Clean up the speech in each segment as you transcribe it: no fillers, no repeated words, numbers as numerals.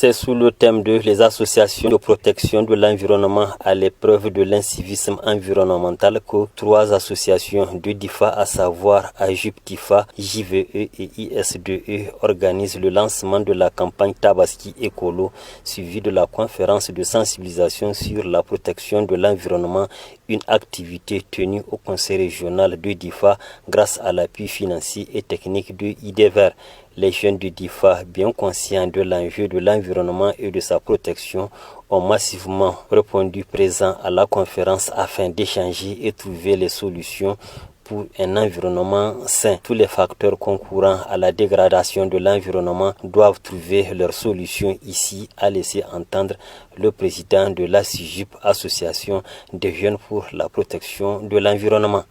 C'est sous le thème de les associations de protection de l'environnement à l'épreuve de l'incivisme environnemental que 3 associations de DIFA, à savoir AJUP-DIFA, JVE et IS2E, organisent le lancement de la campagne Tabaski Écolo, suivie de la conférence de sensibilisation sur la protection de l'environnement, une activité tenue au conseil régional de DIFA grâce à l'appui financier et technique de IDEVER. Les jeunes de DIFA, bien conscients de l'enjeu de l'environnement et de sa protection, ont massivement répondu présents à la conférence afin d'échanger et trouver les solutions pour un environnement sain. Tous les facteurs concourant à la dégradation de l'environnement doivent trouver leur solution ici, a laissé entendre le président de la CIJUP, Association des jeunes pour la protection de l'environnement.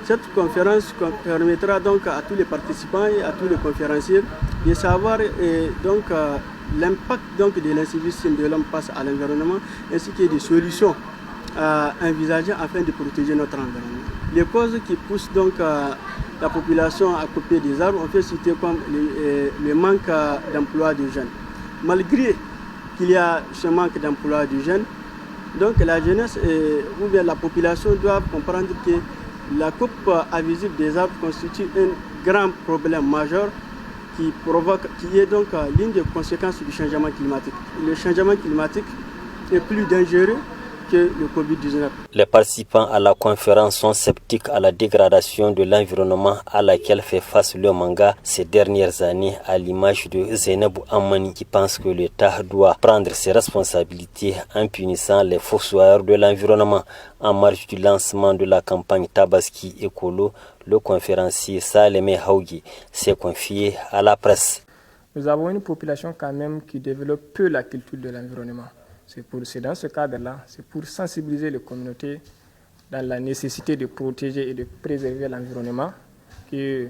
Cette conférence permettra donc à tous les participants et à tous les conférenciers de savoir l'impact de l'incivisme de l'homme face à l'environnement ainsi que des solutions à envisager afin de protéger notre environnement. Les causes qui poussent donc la population à couper des arbres, on peut citer comme le manque d'emploi de jeunes. Malgré qu'il y a ce manque d'emploi de jeunes, donc la jeunesse ou bien la population doit comprendre que la coupe abusive des arbres constitue un grand problème majeur qui est donc l'une des conséquences du changement climatique. Le changement climatique est plus dangereux que le Covid-19. Les participants à la conférence sont sceptiques à la dégradation de l'environnement à laquelle fait face le manga ces dernières années, à l'image de Zainabou Ammani qui pense que l'État doit prendre ses responsabilités en punissant les fossoyeurs de l'environnement. En marge du lancement de la campagne Tabaski Écolo, le conférencier Saleme Haougui s'est confié à la presse. Nous avons une population quand même qui développe peu la culture de l'environnement. C'est dans ce cadre-là, c'est pour sensibiliser les communautés dans la nécessité de protéger et de préserver l'environnement que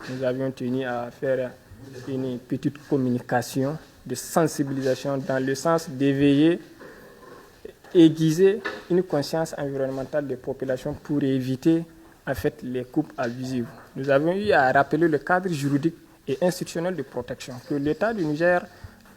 nous avions tenu à faire une petite communication de sensibilisation dans le sens d'éveiller, aiguiser une conscience environnementale des populations pour éviter en fait les coupes abusives. Nous avons eu à rappeler le cadre juridique et institutionnel de protection que l'État du Niger,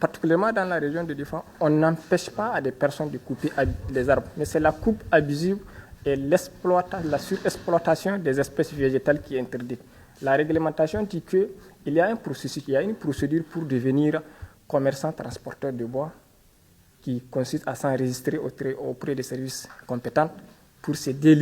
particulièrement dans la région de Difa, on n'empêche pas à des personnes de couper les arbres. Mais c'est la coupe abusive et la surexploitation des espèces végétales qui est interdite. La réglementation dit qu'il y a un processus, il y a une procédure pour devenir commerçant transporteur de bois qui consiste à s'enregistrer auprès des services compétents pour se délivrer